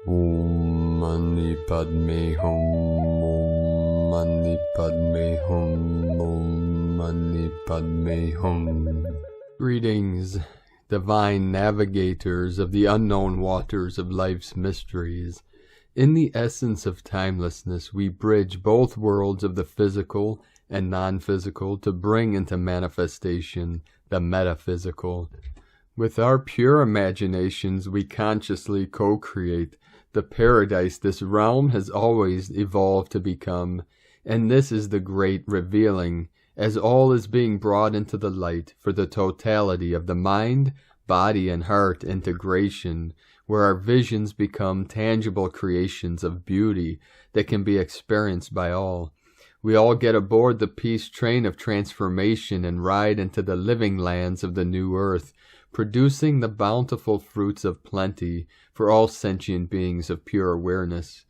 Om Mani Padme Hum. Om Mani Padme Hum. Om Mani Padme Hum. Greetings, divine navigators of the unknown waters of life's mysteries. In the essence of timelessness, we bridge both worlds of the physical and non-physical to bring into manifestation the metaphysical. With our pure imaginations, we consciously co-create the paradise this realm has always evolved to become, and this is the great revealing, as all is being brought into the light for the totality of the mind, body, and heart integration, where our visions become tangible creations of beauty that can be experienced by all. We all get aboard the peace train of transformation and ride into the living lands of the new earth, producing the bountiful fruits of plenty for all sentient beings of pure awareness.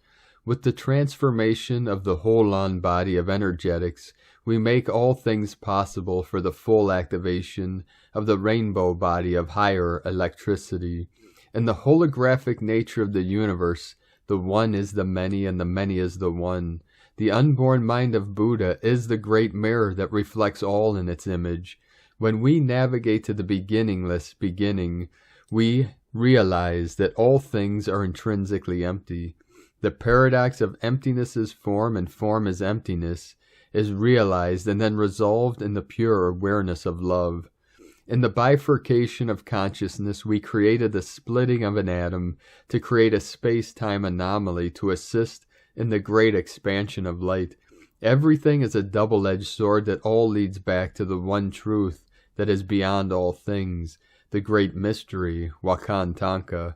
With the transformation of the whole-on body of energetics, we make all things possible for the full activation of the rainbow body of higher electricity. In the holographic nature of the universe, the one is the many and the many is the one. The unborn mind of Buddha is the great mirror that reflects all in its image. When we navigate to the beginningless beginning, we realize that all things are intrinsically empty. The paradox of emptiness is form and form is emptiness is realized and then resolved in the pure awareness of love. In the bifurcation of consciousness, we created the splitting of an atom to create a space-time anomaly to assist in the great expansion of light. Everything is a double-edged sword that all leads back to the one truth that is beyond all things, the great mystery, Wakan Tanka.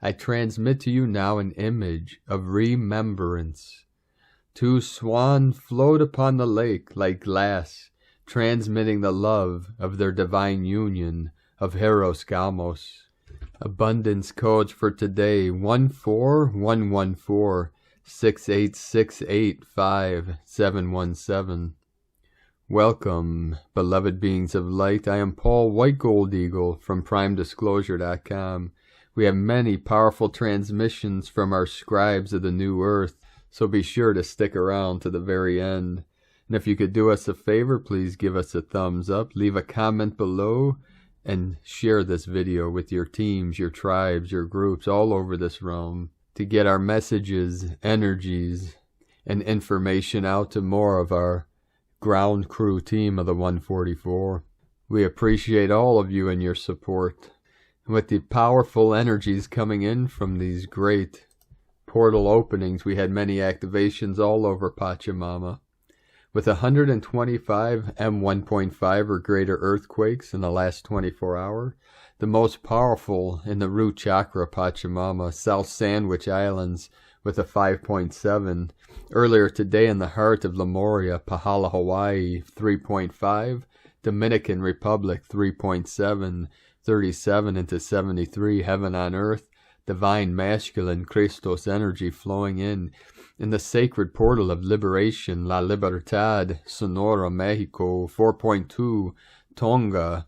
I transmit to you now an image of remembrance. Two swans float upon the lake like glass, transmitting the love of their divine union of Hieros Gamos. Abundance codes for today 14114-68685717. Welcome, beloved beings of light. I am Paul White Gold Eagle from PrimeDisclosure.com. We have many powerful transmissions from our scribes of the new earth, so be sure to stick around to the very end. And if you could do us a favor, please give us a thumbs up, leave a comment below, and share this video with your teams, your tribes, your groups all over this realm to get our messages, energies, and information out to more of our ground crew team of the 144. We appreciate all of you and your support. With the powerful energies coming in from these great portal openings, we had many activations all over Pachamama. With 125 M1.5 or greater earthquakes in the last 24 hours, the most powerful in the root chakra Pachamama, South Sandwich Islands with a 5.7. Earlier today in the heart of Lemuria, Pahala, Hawaii, 3.5. Dominican Republic, 3.7. 37 into 73, heaven on earth, divine masculine Christos energy flowing in the sacred portal of liberation, La Libertad, Sonora, Mexico, 4.2, Tonga,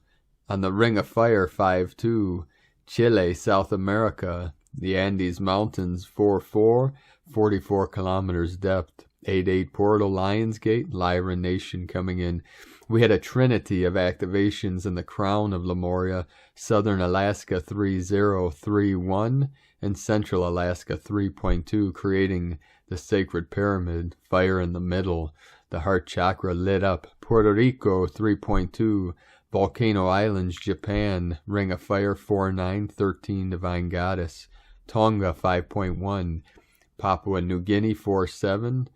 on the ring of fire, 5.2, Chile, South America, the Andes Mountains, 4.4, 44 kilometers depth, 8.8 portal, Lionsgate, Lyra Nation coming in. We had a trinity of activations in the crown of Lemuria, southern Alaska 3031, and central Alaska 3.2, creating the sacred pyramid, fire in the middle, the heart chakra lit up. Puerto Rico 3.2, Volcano Islands, Japan, ring of fire 4913, divine goddess. Tonga 5.1, Papua New Guinea 4.7,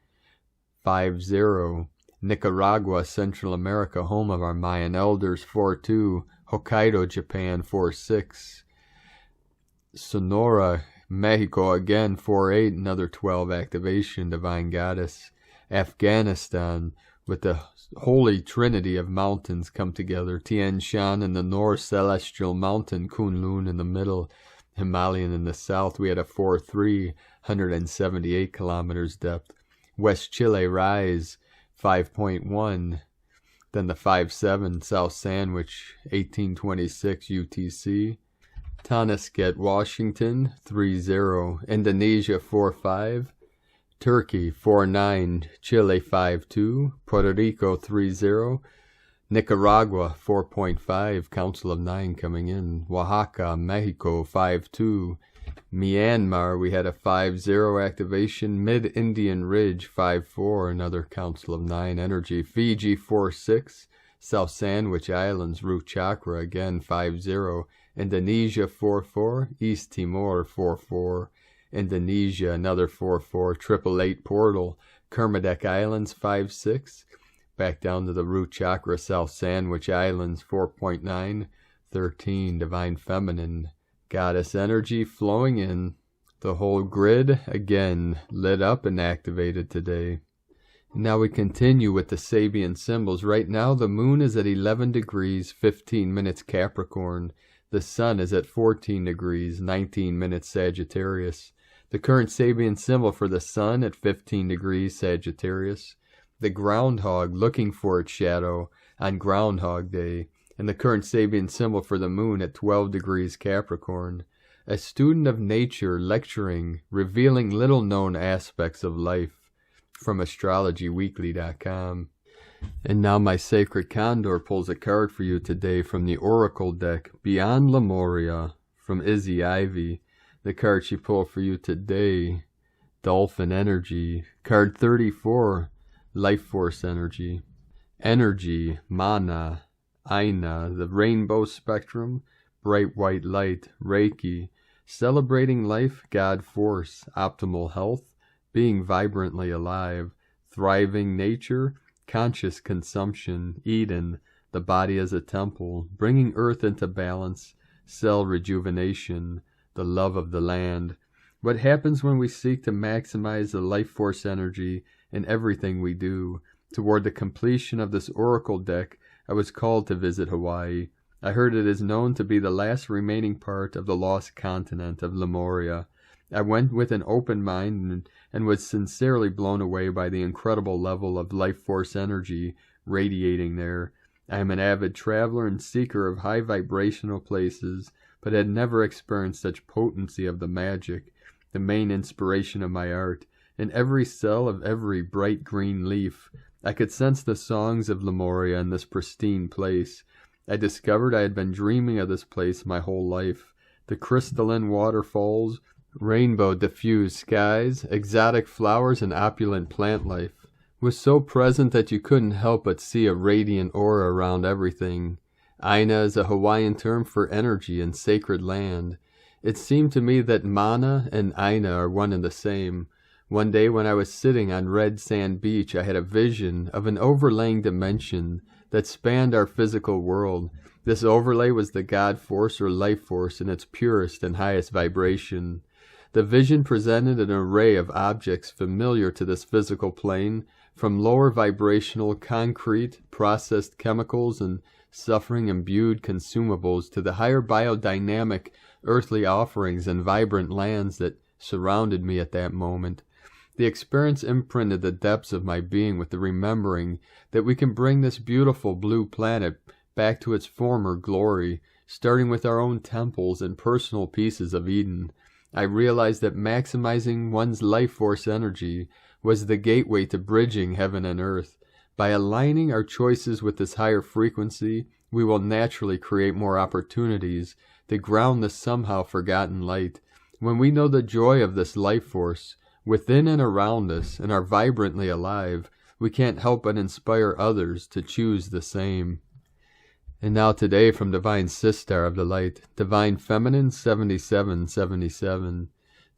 50. Nicaragua, Central America, home of our Mayan elders, 4.2. Hokkaido, Japan, 4.6. Sonora, Mexico, again, 4.8. Another 12 activation, divine goddess. Afghanistan, with the holy trinity of mountains come together. Tian Shan in the north, celestial mountain. Kunlun in the middle, Himalayan in the south. We had a 4.3, 178 kilometers depth. West Chile, rise, 5.1, then the 5.7 South Sandwich, 1826 UTC, Tanisket, Washington 3-0, Indonesia 4-5, Turkey 4-9, Chile 5-2, Puerto Rico 3-0, Nicaragua 4.5, Council of 9 coming in, Oaxaca, Mexico 5-2, Myanmar, we had a 5-0 activation, Mid-Indian Ridge 5-4, another Council of 9 energy, Fiji 4-6, South Sandwich Islands, Root Chakra, again 5-0, Indonesia 4-4, East Timor 4-4, Indonesia another 4-4, 888 Portal, Kermadec Islands 5-6, back down to the Root Chakra, South Sandwich Islands 4.9, 13, Divine Feminine, Goddess energy flowing in. The whole grid, again, lit up and activated today. Now we continue with the Sabian symbols. Right now the moon is at 11 degrees, 15 minutes Capricorn. The sun is at 14 degrees, 19 minutes Sagittarius. The current Sabian symbol for the sun at 15 degrees Sagittarius. The groundhog looking for its shadow on Groundhog Day. And the current Sabian symbol for the moon at 12 degrees Capricorn. A student of nature lecturing, revealing little-known aspects of life. From astrologyweekly.com. And now my sacred Condor pulls a card for you today from the Oracle deck, Beyond Lemuria, from Izzy Ivy. The card she pulled for you today, Dolphin Energy. Card 34, Life Force Energy. Energy, Mana, Aina, the Rainbow Spectrum, Bright White Light, Reiki, Celebrating Life, God Force, Optimal Health, Being Vibrantly Alive, Thriving Nature, Conscious Consumption, Eden, the Body as a Temple, Bringing Earth into Balance, Cell Rejuvenation, the Love of the Land. What happens when we seek to maximize the life force energy in everything we do? Toward the completion of this oracle deck, I was called to visit Hawaii. I heard it is known to be the last remaining part of the lost continent of Lemuria. I went with an open mind and was sincerely blown away by the incredible level of life force energy radiating there. I am an avid traveler and seeker of high vibrational places, but had never experienced such potency of the magic, the main inspiration of my art. In every cell of every bright green leaf, I could sense the songs of Lemuria in this pristine place. I discovered I had been dreaming of this place my whole life. The crystalline waterfalls, rainbow diffused skies, exotic flowers, and opulent plant life was so present that you couldn't help but see a radiant aura around everything. Aina is a Hawaiian term for energy and sacred land. It seemed to me that Mana and Aina are one and the same. One day when I was sitting on Red Sand Beach, I had a vision of an overlaying dimension that spanned our physical world. This overlay was the God force or life force in its purest and highest vibration. The vision presented an array of objects familiar to this physical plane, from lower vibrational, concrete, processed chemicals and suffering-imbued consumables to the higher biodynamic, earthly offerings and vibrant lands that surrounded me at that moment. The experience imprinted the depths of my being with the remembering that we can bring this beautiful blue planet back to its former glory, starting with our own temples and personal pieces of Eden. I realized that maximizing one's life force energy was the gateway to bridging heaven and earth. By aligning our choices with this higher frequency, we will naturally create more opportunities to ground this somehow forgotten light. When we know the joy of this life force within and around us and are vibrantly alive, we can't help but inspire others to choose the same. And now today from Divine Sistar of the Light, Divine Feminine 7777.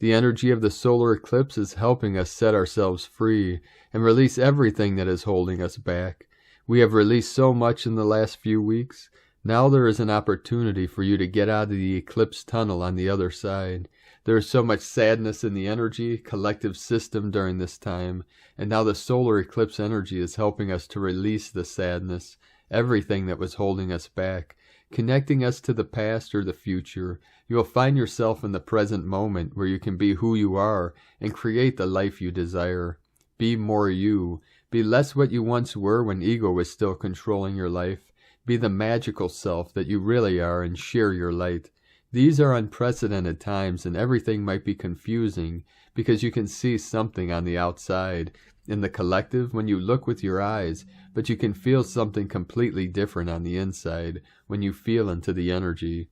The energy of the solar eclipse is helping us set ourselves free and release everything that is holding us back. We have released so much in the last few weeks. Now there is an opportunity for you to get out of the eclipse tunnel on the other side. There is so much sadness in the energy, collective system during this time, and now the solar eclipse energy is helping us to release the sadness, everything that was holding us back, connecting us to the past or the future. You will find yourself in the present moment where you can be who you are and create the life you desire. Be more you. Be less what you once were when ego was still controlling your life. Be the magical self that you really are and share your light. These are unprecedented times, and everything might be confusing because you can see something on the outside in the collective when you look with your eyes, but you can feel something completely different on the inside when you feel into the energy.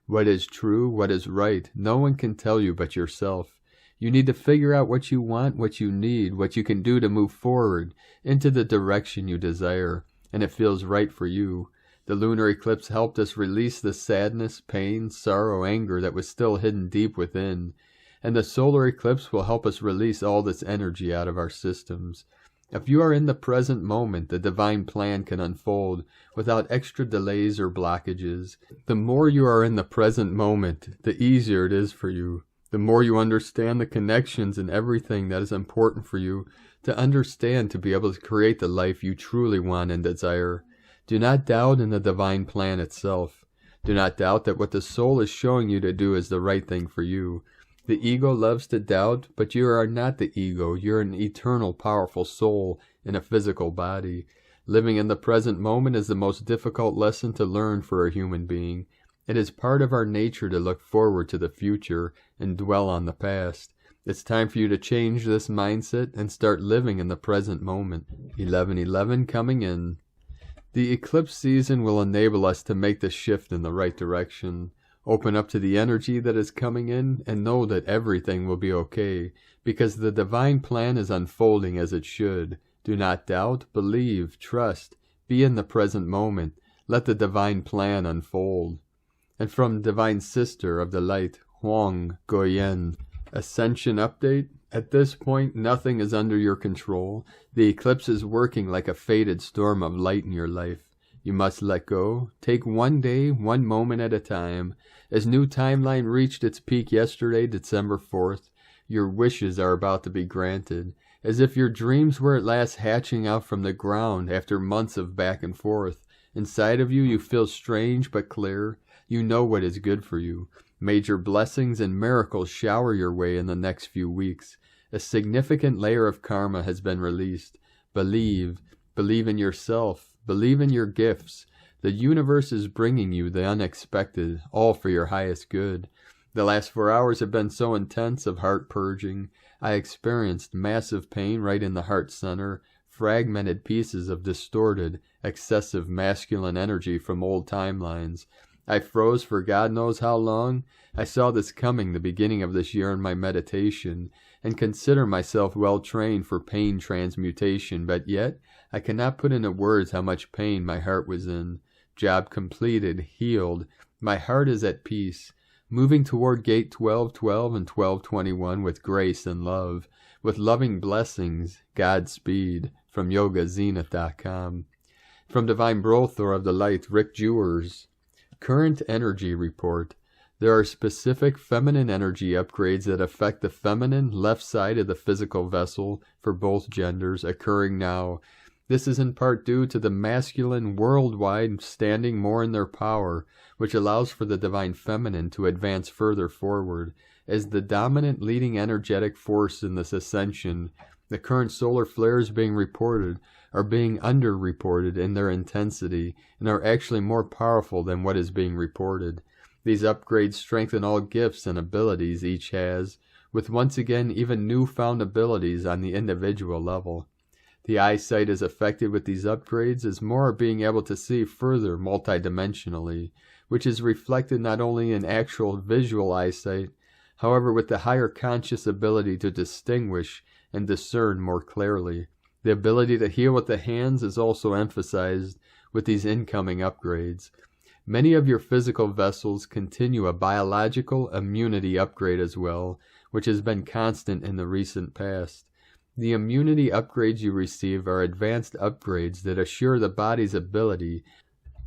What is true, what is right, no one can tell you but yourself. You need to figure out what you want, what you need, what you can do to move forward into the direction you desire, and it feels right for you. The lunar eclipse helped us release the sadness, pain, sorrow, anger that was still hidden deep within. And the solar eclipse will help us release all this energy out of our systems. If you are in the present moment, the divine plan can unfold without extra delays or blockages. The more you are in the present moment, the easier it is for you. The more you understand the connections and everything that is important for you to understand to be able to create the life you truly want and desire. Do not doubt in the divine plan itself. Do not doubt that what the soul is showing you to do is the right thing for you. The ego loves to doubt, but you are not the ego. You're an eternal, powerful soul in a physical body. Living in the present moment is the most difficult lesson to learn for a human being. It is part of our nature to look forward to the future and dwell on the past. It's time for you to change this mindset and start living in the present moment. 11/11 coming in. The eclipse season will enable us to make the shift in the right direction. Open up to the energy that is coming in and know that everything will be okay, because the divine plan is unfolding as it should. Do not doubt, believe, trust, be in the present moment. Let the divine plan unfold. And from Divine Sister of the Light, Huang Goyen, Ascension update. At this point, nothing is under your control. The eclipse is working like a fated storm of light in your life. You must let go. Take one day, one moment at a time. As new timeline reached its peak yesterday, December 4th, your wishes are about to be granted. As if your dreams were at last hatching out from the ground after months of back and forth. Inside of you, you feel strange but clear. You know what is good for you. Major blessings and miracles shower your way in the next few weeks. A significant layer of karma has been released. Believe. Believe in yourself. Believe in your gifts. The universe is bringing you the unexpected, all for your highest good. The last 4 hours have been so intense of heart purging. I experienced massive pain right in the heart center, fragmented pieces of distorted, excessive masculine energy from old timelines. I froze for God knows how long. I saw this coming the beginning of this year in my meditation, and consider myself well trained for pain transmutation, but yet I cannot put into words how much pain my heart was in. Job completed, healed. My heart is at peace, moving toward gate 1212 and 1221 with grace and love, with loving blessings. Godspeed. From YogaZenith.com. From Divine Brothor of the Light, Rick Jewers. Current energy report. There are specific feminine energy upgrades that affect the feminine left side of the physical vessel for both genders occurring now. This is in part due to the masculine worldwide standing more in their power, which allows for the divine feminine to advance further forward. As the dominant leading energetic force in this ascension, the current solar flares being reported are being underreported in their intensity and are actually more powerful than what is being reported. These upgrades strengthen all gifts and abilities each has, with once again even newfound abilities on the individual level. The eyesight is affected with these upgrades as more are being able to see further multidimensionally, which is reflected not only in actual visual eyesight, however with the higher conscious ability to distinguish and discern more clearly. The ability to heal with the hands is also emphasized with these incoming upgrades. Many of your physical vessels continue a biological immunity upgrade as well, which has been constant in the recent past. The immunity upgrades you receive are advanced upgrades that assure the body's ability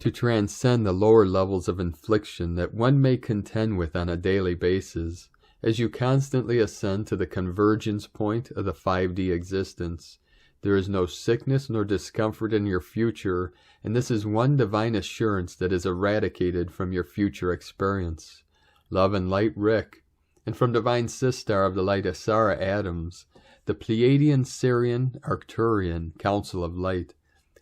to transcend the lower levels of infliction that one may contend with on a daily basis, as you constantly ascend to the convergence point of the 5D existence. There is no sickness nor discomfort in your future, and this is one divine assurance that is eradicated from your future experience. Love and light, Rick. And from Divine Sistar of the Light, Asara Adams, the Pleiadian Syrian Arcturian Council of Light.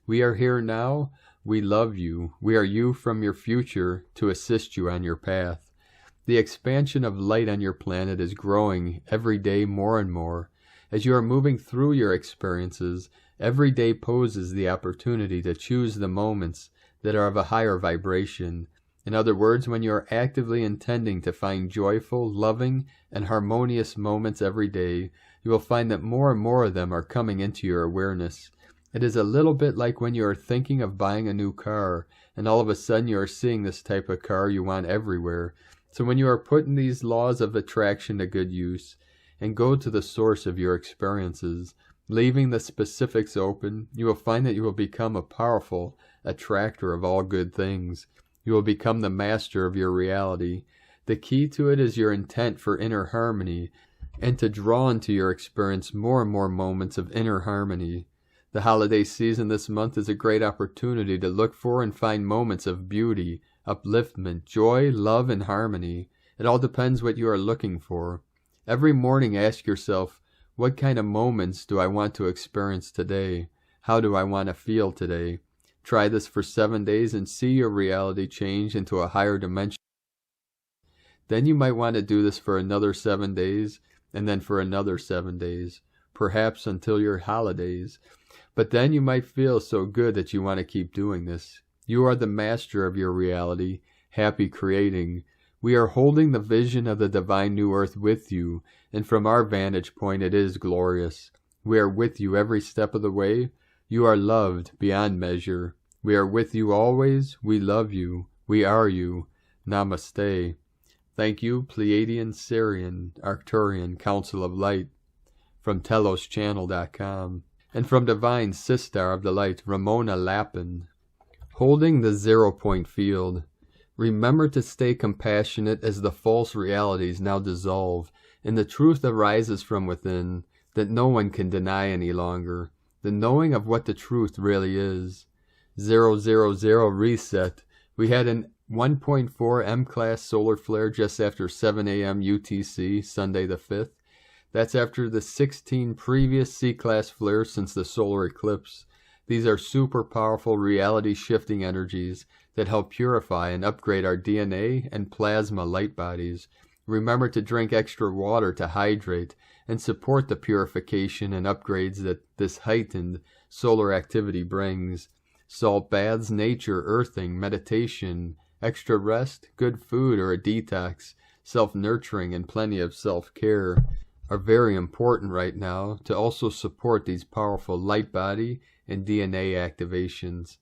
We are here now. We love you. We are you from your future to assist you on your path. The expansion of light on your planet is growing every day more and more. As you are moving through your experiences, every day poses the opportunity to choose the moments that are of a higher vibration. In other words, when you are actively intending to find joyful, loving, and harmonious moments every day, you will find that more and more of them are coming into your awareness. It is a little bit like when you are thinking of buying a new car, and all of a sudden you are seeing this type of car you want everywhere. So when you are putting these laws of attraction to good use, and go to the source of your experiences, leaving the specifics open, you will find that you will become a powerful attractor of all good things. You will become the master of your reality. The key to it is your intent for inner harmony, and to draw into your experience more and more moments of inner harmony. The holiday season this month is a great opportunity to look for and find moments of beauty, upliftment, joy, love, and harmony. It all depends what you are looking for. Every morning ask yourself, what kind of moments do I want to experience today? How do I want to feel today? Try this for 7 days and see your reality change into a higher dimension. Then you might want to do this for another 7 days, and then for another 7 days, perhaps until your holidays. But then you might feel so good that you want to keep doing this. You are the master of your reality, happy creating. We are holding the vision of the divine new earth with you, and from our vantage point it is glorious. We are with you every step of the way. You are loved beyond measure. We are with you always. We love you. We are you. Namaste. Thank you, Pleiadian, Syrian, Arcturian, Council of Light, from TelosChannel.com, and from Divine Sistar of the Light, Ramona Lappin. Holding the 0-point field. Remember to stay compassionate as the false realities now dissolve, and the truth arises from within, that no one can deny any longer, the knowing of what the truth really is. 000 reset. We had an 1.4 M-class solar flare just after 7 a.m. UTC, Sunday the 5th. That's after the 16 previous C-class flares since the solar eclipse. These are super powerful reality-shifting energies that help purify and upgrade our DNA and plasma light bodies. Remember to drink extra water to hydrate and support the purification and upgrades that this heightened solar activity brings. Salt baths, nature, earthing, meditation, extra rest, good food or a detox, self-nurturing, and plenty of self-care are very important right now to also support these powerful light body and DNA activations.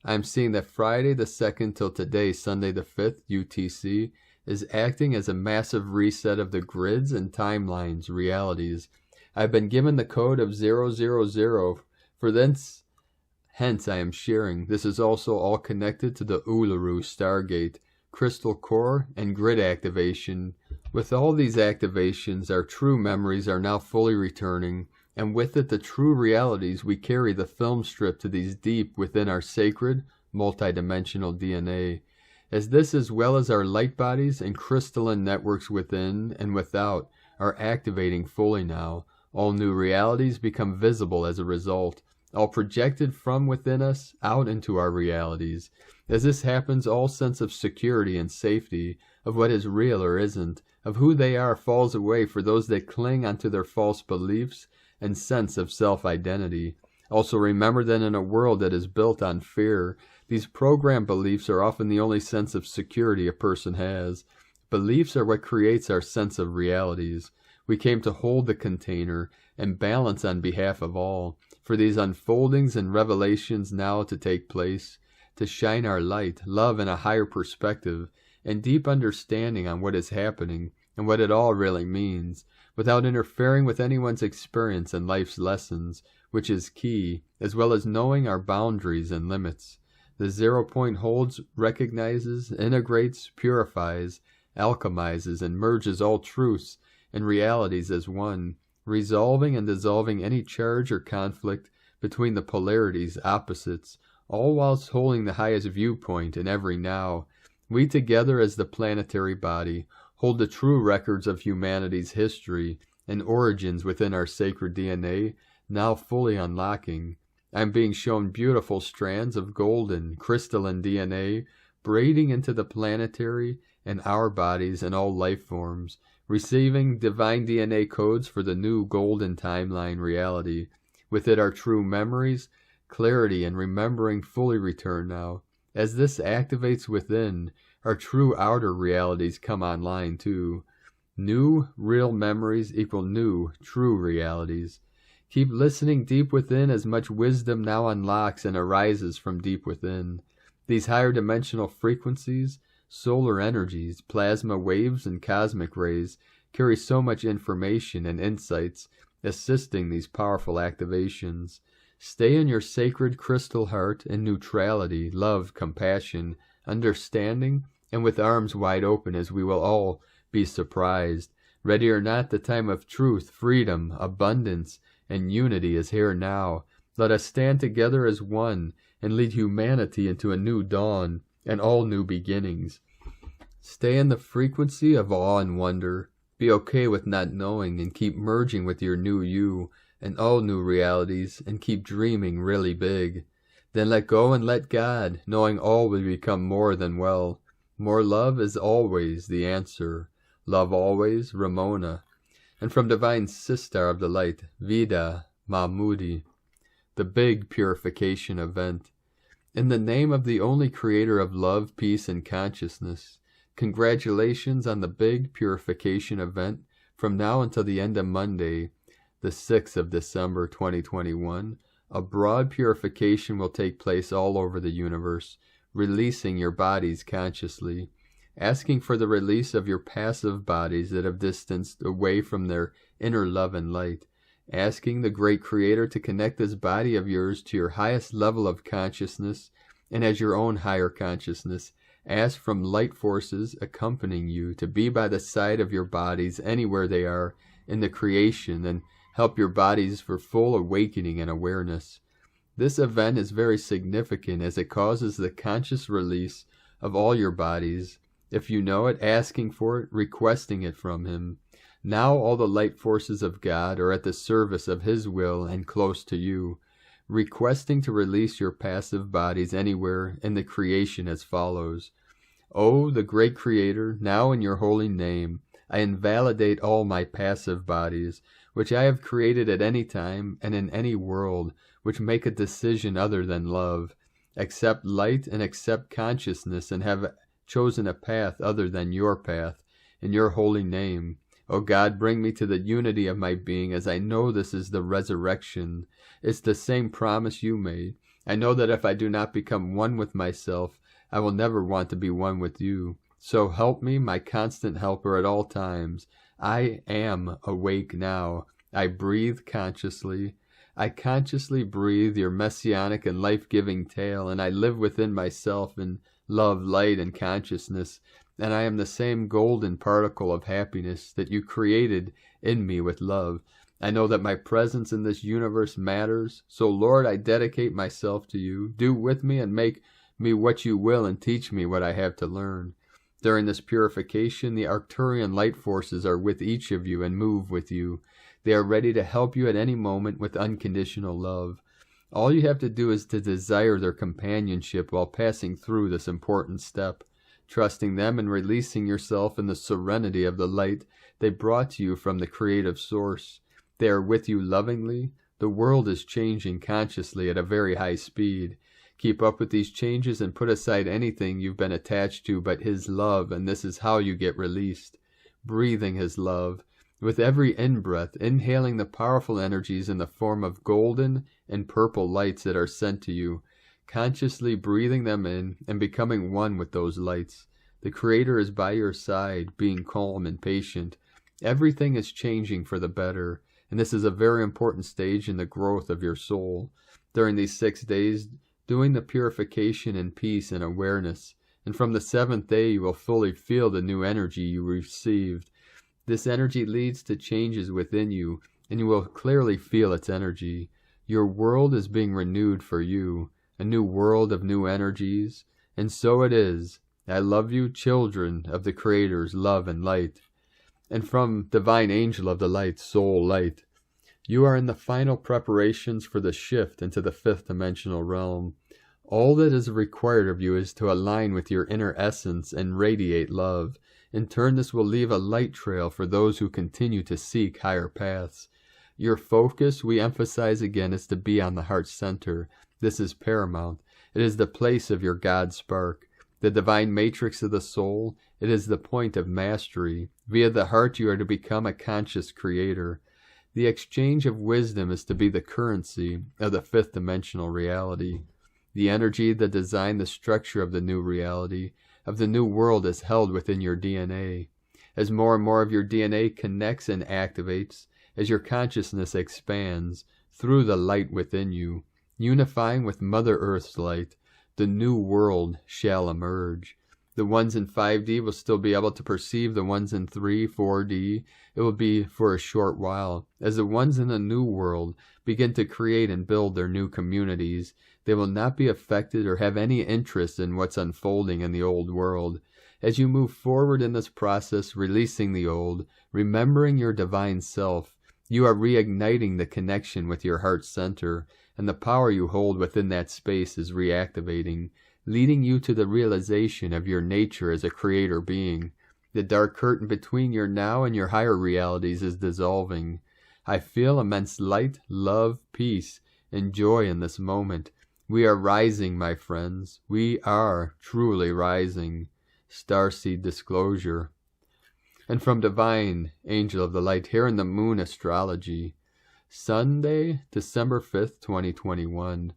I'm seeing that Friday the 2nd till today, Sunday the 5th, UTC, is acting as a massive reset of the grids and timelines, realities. I've been given the code of 000 for this. Hence I am sharing. This is also all connected to the Uluru Stargate, crystal core, and grid activation. With all these activations, our true memories are now fully returning, and with it the true realities we carry the film strip to these deep within our sacred, multidimensional DNA. As this as well as our light bodies and crystalline networks within and without are activating fully now, all new realities become visible as a result, all projected from within us out into our realities. As this happens, all sense of security and safety, of what is real or isn't, of who they are, falls away for those that cling onto their false beliefs and sense of self-identity. Also remember that in a world that is built on fear, these programmed beliefs are often the only sense of security a person has. Beliefs are what creates our sense of realities. We came to hold the container and balance on behalf of all, for these unfoldings and revelations now to take place, to shine our light, love, and a higher perspective, and deep understanding on what is happening and what it all really means, without interfering with anyone's experience and life's lessons, which is key, as well as knowing our boundaries and limits. The 0 point holds, recognizes, integrates, purifies, alchemizes, and merges all truths and realities as one, resolving and dissolving any charge or conflict between the polarities, opposites, all whilst holding the highest viewpoint in every now. We together as the planetary body hold the true records of humanity's history and origins within our sacred DNA, now fully unlocking. I am being shown beautiful strands of golden, crystalline DNA braiding into the planetary in our bodies and all life forms, receiving divine DNA codes for the new golden timeline reality. With it our true memories, clarity, and remembering fully return now. As this activates within, our true outer realities come online too. New, real memories equal new, true realities. Keep listening deep within as much wisdom now unlocks and arises from deep within. These higher dimensional frequencies, solar energies, plasma waves, and cosmic rays carry so much information and insights, assisting these powerful activations. Stay in your sacred crystal heart in neutrality, love, compassion, understanding, and with arms wide open, as we will all be surprised. Ready or not, the time of truth, freedom, abundance, and unity is here now. Let us stand together as one and lead humanity into a new dawn and all new beginnings. Stay in the frequency of awe and wonder. Be okay with not knowing and keep merging with your new you and all new realities, and keep dreaming really big. Then let go and let God, knowing all will become more than well. More love is always the answer. Love always, Ramona. And from Divine Sister of the Light, Vida Mahmoudi, the big purification event. In the name of the only creator of love, peace, and consciousness, congratulations on the big purification event from now until the end of Monday, the 6th of December 2021. A broad purification will take place all over the universe, releasing your bodies consciously, asking for the release of your passive bodies that have distanced away from their inner love and light, asking the great creator to connect this body of yours to your highest level of consciousness, and as your own higher consciousness, ask from light forces accompanying you to be by the side of your bodies anywhere they are in the creation, and help your bodies for full awakening and awareness. This event is very significant as it causes the conscious release of all your bodies. If you know it, asking for it, requesting it from Him. Now all the light forces of God are at the service of His will and close to you, requesting to release your passive bodies anywhere in the creation as follows. O, the great Creator, now in your holy name, I invalidate all my passive bodies, which I have created at any time and in any world, which make a decision other than love, accept light and accept consciousness, and have chosen a path other than your path, in your holy name. O God, bring me to the unity of my being, as I know this is the resurrection. It's the same promise you made. I know that if I do not become one with myself, I will never want to be one with you. So help me, my constant helper at all times. I am awake now. I breathe consciously. I consciously breathe your messianic and life-giving tale, and I live within myself in love, light, and consciousness, and I am the same golden particle of happiness that you created in me with love. I know that my presence in this universe matters, so Lord, I dedicate myself to you. Do with me and make me what you will, and teach me what I have to learn. During this purification, the Arcturian light forces are with each of you and move with you. They are ready to help you at any moment with unconditional love. All you have to do is to desire their companionship while passing through this important step, trusting them and releasing yourself in the serenity of the light they brought to you from the creative source. They are with you lovingly. The world is changing consciously at a very high speed. Keep up with these changes and put aside anything you've been attached to but His love, and this is how you get released. Breathing His love. With every in-breath, inhaling the powerful energies in the form of golden and purple lights that are sent to you, consciously breathing them in and becoming one with those lights. The Creator is by your side, being calm and patient. Everything is changing for the better, and this is a very important stage in the growth of your soul. During these 6 days, doing the purification in peace and awareness, and from the 7th day you will fully feel the new energy you received. This energy leads to changes within you, and you will clearly feel its energy. Your world is being renewed for you, a new world of new energies, and so it is. I love you, children of the Creator's love and light. And from Divine Angel of the Light, Soul Light, you are in the final preparations for the shift into the 5th dimensional realm. All that is required of you is to align with your inner essence and radiate love. In turn, this will leave a light trail for those who continue to seek higher paths. Your focus, we emphasize again, is to be on the heart center. This is paramount. It is the place of your God spark, the divine matrix of the soul. It is the point of mastery. Via the heart, you are to become a conscious creator. The exchange of wisdom is to be the currency of the fifth dimensional reality. The energy, the design, the structure of the new reality, of the new world is held within your DNA. As more and more of your DNA connects and activates, as your consciousness expands through the light within you, unifying with Mother Earth's light, the new world shall emerge. The ones in 5D will still be able to perceive the ones in 3, 4D. It will be for a short while. As the ones in the new world begin to create and build their new communities, they will not be affected or have any interest in what's unfolding in the old world. As you move forward in this process, releasing the old, remembering your divine self, you are reigniting the connection with your heart center, and the power you hold within that space is reactivating, leading you to the realization of your nature as a creator being. The dark curtain between your now and your higher realities is dissolving. I feel immense light, love, peace, and joy in this moment. We are rising, my friends. We are truly rising. Starseed disclosure. And from Divine Angel of the Light here in the Moon Astrology, Sunday, December 5th, 2021.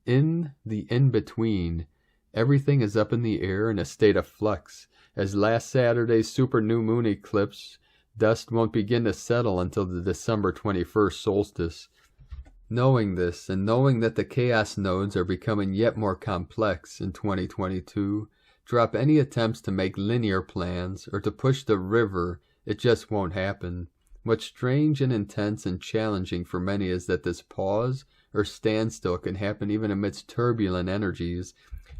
In the in-between, everything is up in the air in a state of flux. As last Saturday's super new moon eclipse, dust won't begin to settle until the December 21st solstice. Knowing this, and knowing that the chaos nodes are becoming yet more complex in 2022, drop any attempts to make linear plans or to push the river. It just won't happen. What's strange and intense and challenging for many is that this pause or standstill can happen even amidst turbulent energies,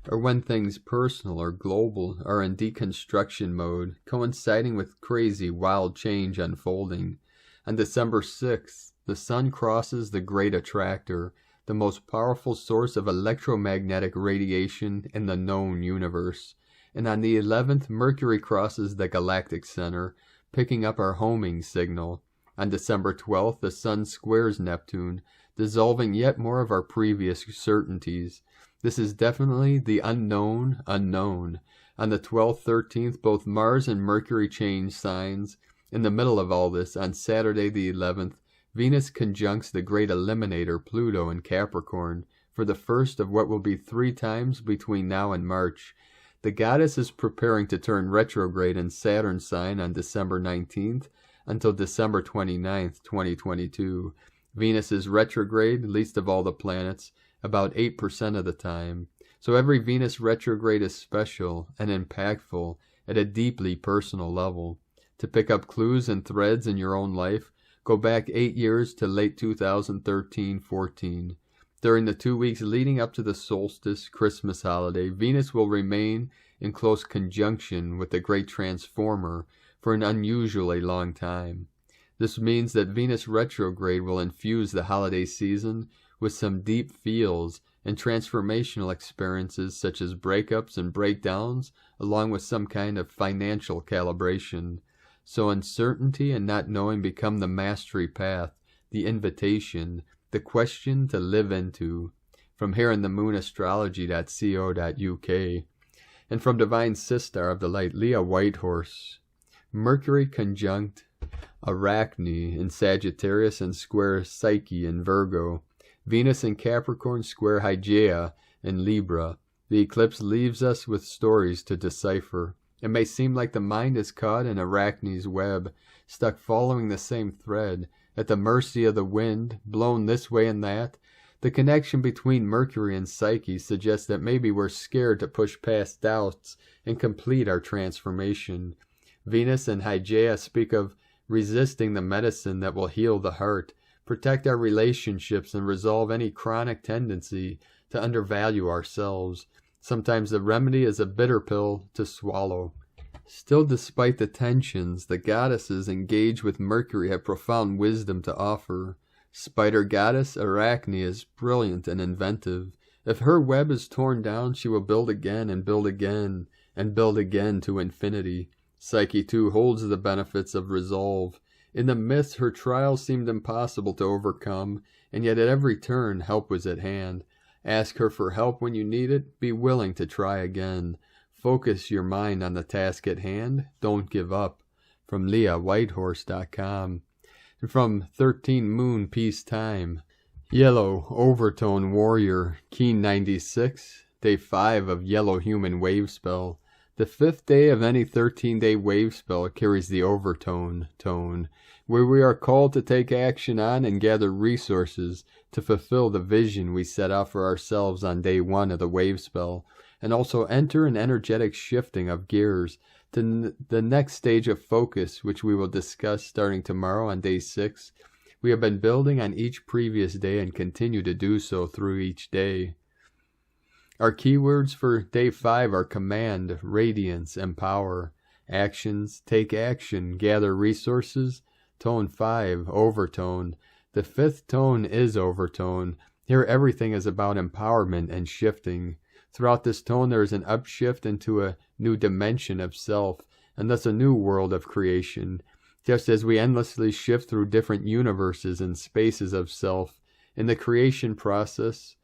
or when things personal or global are in deconstruction mode, coinciding with crazy, wild change unfolding. On December 6th, the Sun crosses the Great Attractor, the most powerful source of electromagnetic radiation in the known universe. And on the 11th, Mercury crosses the Galactic Center, picking up our homing signal. On December 12th, the Sun squares Neptune, dissolving yet more of our previous certainties. This is definitely the unknown unknown. On the 12th, 13th, both Mars and Mercury change signs. In the middle of all this, on Saturday the 11th, Venus conjuncts the great eliminator Pluto in Capricorn for the first of what will be 3 times between now and March. The goddess is preparing to turn retrograde in Saturn's sign on December 19th until December 29th, 2022. Venus is retrograde, least of all the planets, about 8% of the time. So every Venus retrograde is special and impactful at a deeply personal level. To pick up clues and threads in your own life, go back 8 years to late 2013-14. During the 2 weeks leading up to the solstice Christmas holiday, Venus will remain in close conjunction with the great transformer for an unusually long time. This means that Venus retrograde will infuse the holiday season with some deep feels and transformational experiences such as breakups and breakdowns, along with some kind of financial calibration. So uncertainty and not knowing become the mastery path, the invitation, the question to live into. From here in the moonastrology.co.uk. And from Divine Sistar of the Light, Leah Whitehorse. Mercury conjunct Arachne in Sagittarius and square Psyche in Virgo. Venus in Capricorn square Hygeia in Libra. The eclipse leaves us with stories to decipher. It may seem like the mind is caught in Arachne's web, stuck following the same thread, at the mercy of the wind, blown this way and that. The connection between Mercury and Psyche suggests that maybe we're scared to push past doubts and complete our transformation. Venus and Hygeia speak of resisting the medicine that will heal the heart, protect our relationships, and resolve any chronic tendency to undervalue ourselves. Sometimes the remedy is a bitter pill to swallow. Still, despite the tensions, the goddesses engaged with Mercury have profound wisdom to offer. Spider goddess Arachne is brilliant and inventive, If her web is torn down, she will build again and build again and build again to infinity. Psyche too holds the benefits of resolve. In the midst, her trials seemed impossible to overcome, and yet at every turn help was at hand. Ask her for help when you need it. Be willing to try again. Focus your mind on the task at hand. Don't give up. From LeahWhitehorse.com. And from 13 Moon Peace Time. Yellow Overtone Warrior, Keen 96, Day 5 of Yellow Human Wave Spell. The 5th day of any 13-day wave spell carries the overtone tone, where we are called to take action on and gather resources to fulfill the vision we set out for ourselves on day 1 of the wave spell, and also enter an energetic shifting of gears to the next stage of focus, which we will discuss starting tomorrow on day 6. We have been building on each previous day and continue to do so through each day. Our keywords for day 5 are command, radiance, empower, actions, take action, gather resources, tone 5, overtone. The 5th tone is overtone. Here everything is about empowerment and shifting. Throughout this tone there is an upshift into a new dimension of self, and thus a new world of creation. Just as we endlessly shift through different universes and spaces of self in the creation process,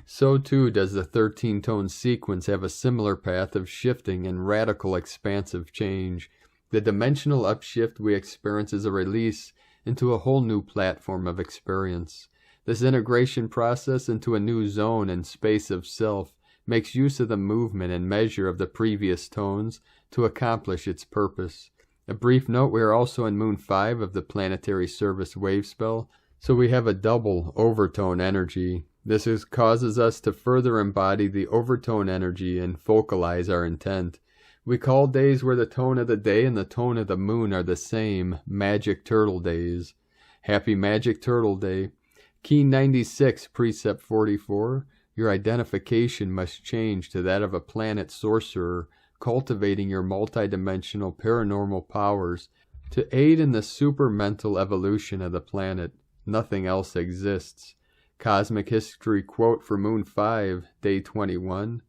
so too does the 13-tone sequence have a similar path of shifting and radical expansive change. The dimensional upshift we experience is a release into a whole new platform of experience. This integration process into a new zone and space of self makes use of the movement and measure of the previous tones to accomplish its purpose. A brief note, we are also in Moon 5 of the Planetary Service Wave Spell, so we have a double overtone energy. This causes us to further embody the overtone energy and focalize our intent. We call days where the tone of the day and the tone of the moon are the same Magic Turtle days. Happy Magic Turtle Day. Key 96, Precept 44. Your identification must change to that of a planet sorcerer, cultivating your multidimensional paranormal powers to aid in the supermental evolution of the planet. Nothing else exists. Cosmic History quote for Moon 5, Day 21.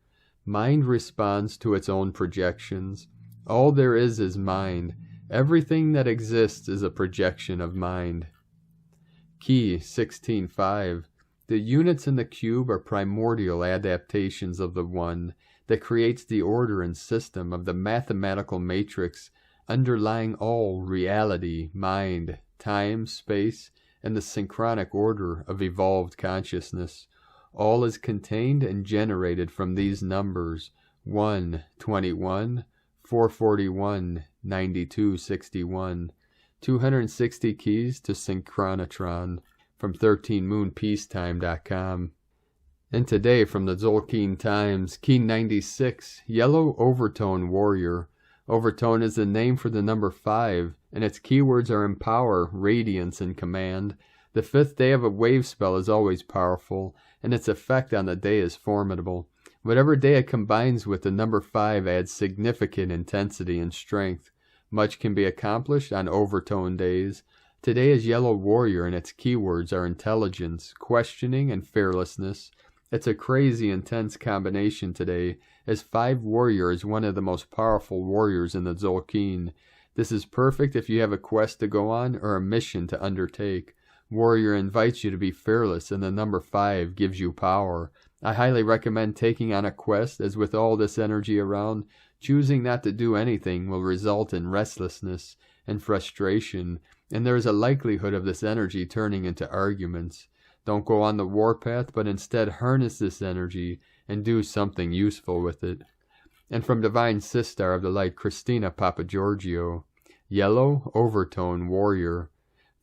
Mind responds to its own projections. All there is mind. Everything that exists is a projection of mind. Key 16.5. The units in the cube are primordial adaptations of the One that creates the order and system of the mathematical matrix underlying all reality, mind, time, space, and the synchronic order of evolved consciousness. All is contained and generated from these numbers: 1, 21, 441, 92, 61. 260 keys to Synchronotron from 13moonpeacetime.com. And today from the Zolkeen Times, Key 96, Yellow Overtone Warrior. Overtone is the name for the number 5, and its keywords are empower, radiance, and command. The 5th day of a wave spell is always powerful, and its effect on the day is formidable. Whatever day it combines with, the number 5 adds significant intensity and strength. Much can be accomplished on overtone days. Today is Yellow Warrior, and its keywords are intelligence, questioning, and fearlessness. It's a crazy intense combination today, as 5 Warrior is one of the most powerful warriors in the Zolkeen. This is perfect if you have a quest to go on or a mission to undertake. Warrior invites you to be fearless, and the number 5 gives you power. I highly recommend taking on a quest, as with all this energy around, choosing not to do anything will result in restlessness and frustration, and there is a likelihood of this energy turning into arguments. Don't go on the warpath, but instead harness this energy and do something useful with it. And from Divine Sistar of the Light, Christina Papagiorgio, Yellow Overtone Warrior.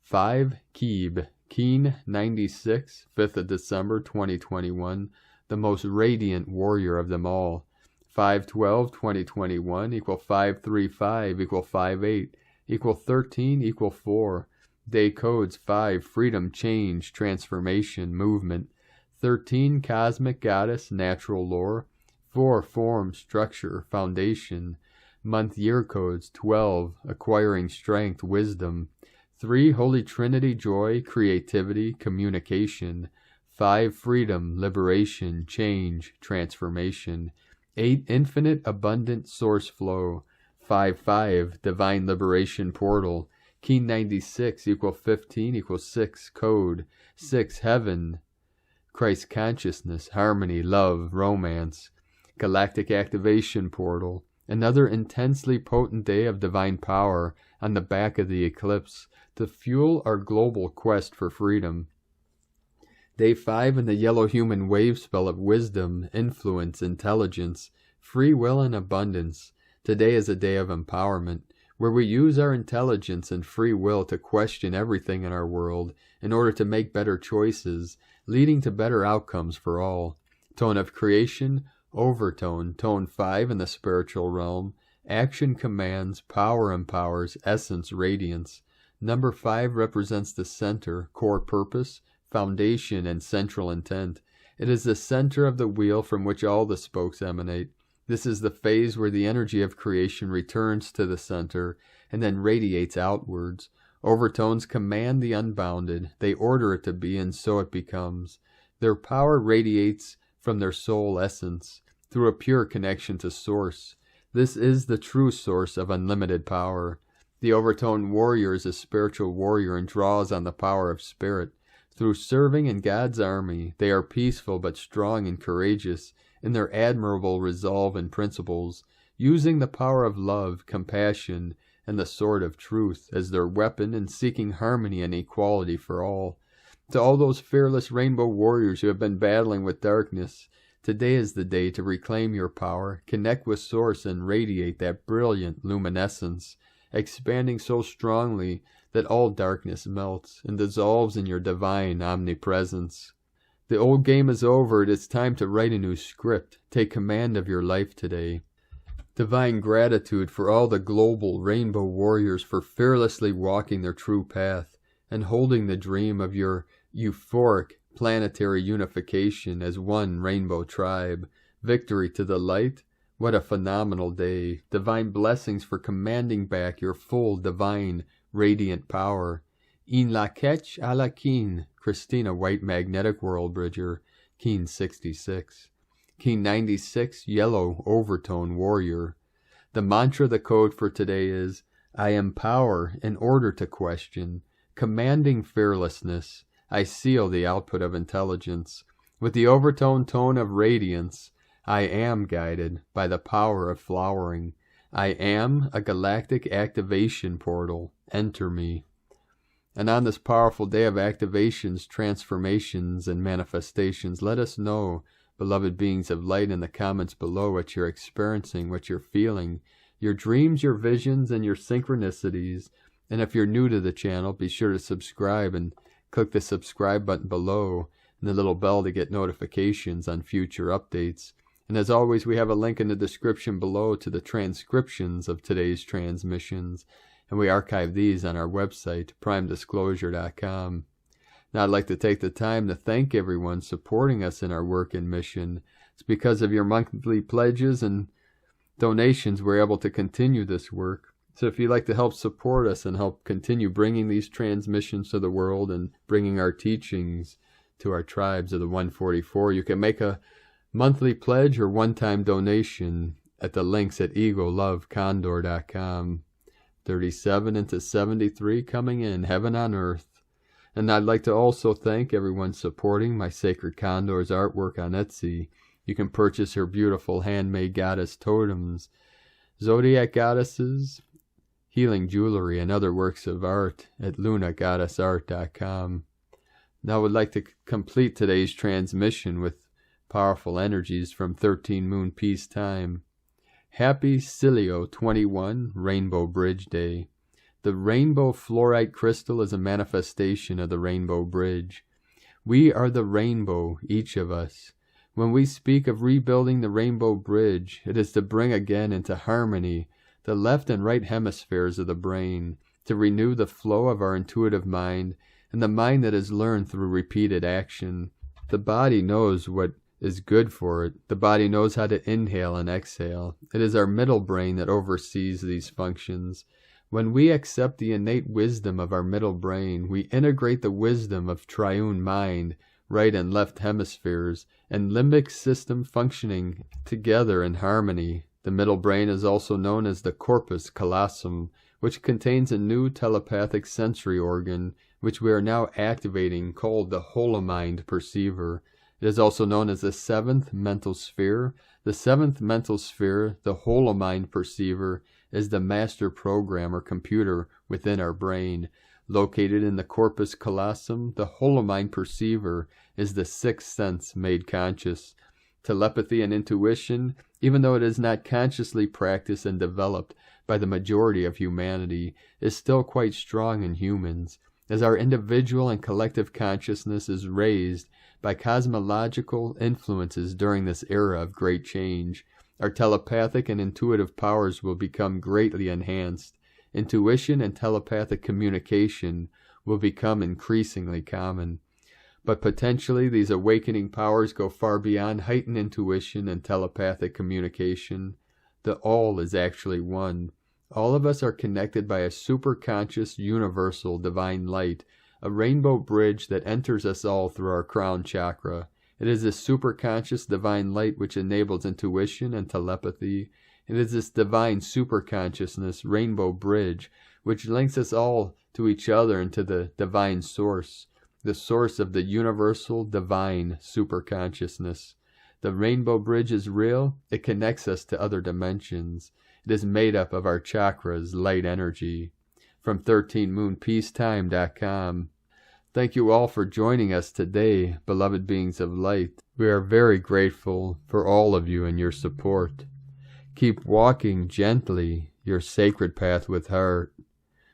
5 Keeb, Keen 96, 5th of December 2021, the most radiant warrior of them all. 5/12/2021 equal 535 equal 58 equal 13 equal 4. Day codes 5 freedom, change, transformation, movement. 13 cosmic goddess, natural lore. 4 form, structure, foundation. Month year codes 12 acquiring strength, wisdom. 3 Holy Trinity, joy, creativity, communication. 5. Freedom, liberation, change, transformation. 8. Infinite, abundant source flow. 5. Divine liberation portal. Key 96 equal 15 equals 6. Code 6. Heaven, Christ consciousness, harmony, love, romance. Galactic activation portal. Another intensely potent day of divine power on the back of the eclipse to fuel our global quest for freedom. Day 5 in the yellow human wave spell of wisdom, influence, intelligence, free will, and abundance. Today is a day of empowerment, where we use our intelligence and free will to question everything in our world in order to make better choices, leading to better outcomes for all. Tone of creation, overtone, tone 5 in the spiritual realm. Action commands, power empowers, essence radiance. Number 5 represents the center, core purpose, foundation, and central intent. It is the center of the wheel from which all the spokes emanate. This is the phase where the energy of creation returns to the center and then radiates outwards. Overtones command the unbounded. They order it to be, and so it becomes. Their power radiates from their soul essence through a pure connection to source. This is the true source of unlimited power. The overtone warrior is a spiritual warrior and draws on the power of spirit. Through serving in God's army, they are peaceful but strong and courageous in their admirable resolve and principles, using the power of love, compassion, and the sword of truth as their weapon in seeking harmony and equality for all. To all those fearless rainbow warriors who have been battling with darkness, today is the day to reclaim your power, connect with Source, and radiate that brilliant luminescence, expanding so strongly that all darkness melts and dissolves in your divine omnipresence. The old game is over. It is time to write a new script. Take command of your life today. Divine gratitude for all the global rainbow warriors for fearlessly walking their true path and holding the dream of your euphoric planetary unification as one rainbow tribe. Victory to the light. What a phenomenal day. Divine blessings for commanding back your full divine radiant power. In la ketch a la keen, Christina White Magnetic World Bridger, Keen 66. Keen 96, Yellow Overtone Warrior. The mantra, the code for today is, I empower in order to question, commanding fearlessness. I seal the output of intelligence. With the overtone tone of radiance, I am guided by the power of flowering. I am a galactic activation portal. Enter me. And on this powerful day of activations, transformations, and manifestations, let us know, beloved beings of light, in the comments below what you're experiencing, what you're feeling, your dreams, your visions, and your synchronicities. And if you're new to the channel, be sure to subscribe and click the subscribe button below and the little bell to get notifications on future updates. And as always, we have a link in the description below to the transcriptions of today's transmissions, and we archive these on our website, primedisclosure.com. Now I'd like to take the time to thank everyone supporting us in our work and mission. It's because of your monthly pledges and donations we're able to continue this work. So if you'd like to help support us and help continue bringing these transmissions to the world and bringing our teachings to our tribes of the 144, you can make a monthly pledge or one-time donation at the links at egolovecondor.com. 37 into 73 coming in, heaven on earth. And I'd like to also thank everyone supporting my Sacred Condor's artwork on Etsy. You can purchase her beautiful handmade goddess totems, zodiac goddesses, healing jewelry, and other works of art at lunagoddessart.com. Now I would like to complete today's transmission with powerful energies from 13 Moon Peace Time. Happy Cilio 21 Rainbow Bridge Day. The rainbow fluorite crystal is a manifestation of the rainbow bridge. We are the rainbow, each of us. When we speak of rebuilding the rainbow bridge, it is to bring again into harmony the left and right hemispheres of the brain, to renew the flow of our intuitive mind and the mind that is learned through repeated action. The body knows what is good for it. The body knows how to inhale and exhale. It is our middle brain that oversees these functions. When we accept the innate wisdom of our middle brain, we integrate the wisdom of triune mind right and left hemispheres, and limbic system functioning together in harmony. The middle brain is also known as the corpus callosum, which contains a new telepathic sensory organ, which we are now activating, called the holomind perceiver. It is also known as the seventh mental sphere. The seventh mental sphere, the holomind perceiver, is the master program or computer within our brain. Located in the corpus callosum, the holomind perceiver is the sixth sense made conscious. Telepathy and intuition, even though it is not consciously practiced and developed by the majority of humanity, is still quite strong in humans. As our individual and collective consciousness is raised by cosmological influences during this era of great change, our telepathic and intuitive powers will become greatly enhanced. Intuition and telepathic communication will become increasingly common. But potentially these awakening powers go far beyond heightened intuition and telepathic communication. The all is actually one. All of us are connected by a superconscious, universal, divine light, a rainbow bridge that enters us all through our crown chakra. It is this superconscious divine light which enables intuition and telepathy. It is this divine superconsciousness rainbow bridge which links us all to each other and to the divine source, the source of the universal divine superconsciousness. The rainbow bridge is real. It connects us to other dimensions. It is made up of our chakras, light energy. From 13moonpeacetime.com. Thank you all for joining us today, beloved beings of light. We are very grateful for all of you and your support. Keep walking gently your sacred path with heart,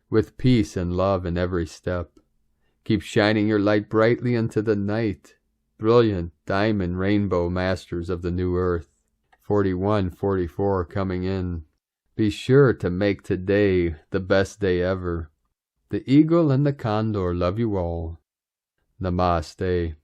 with peace and love in every step. Keep shining your light brightly into the night, brilliant diamond rainbow masters of the new earth. 4144 coming in. Be sure to make today the best day ever. The eagle and the condor love you all. Namaste.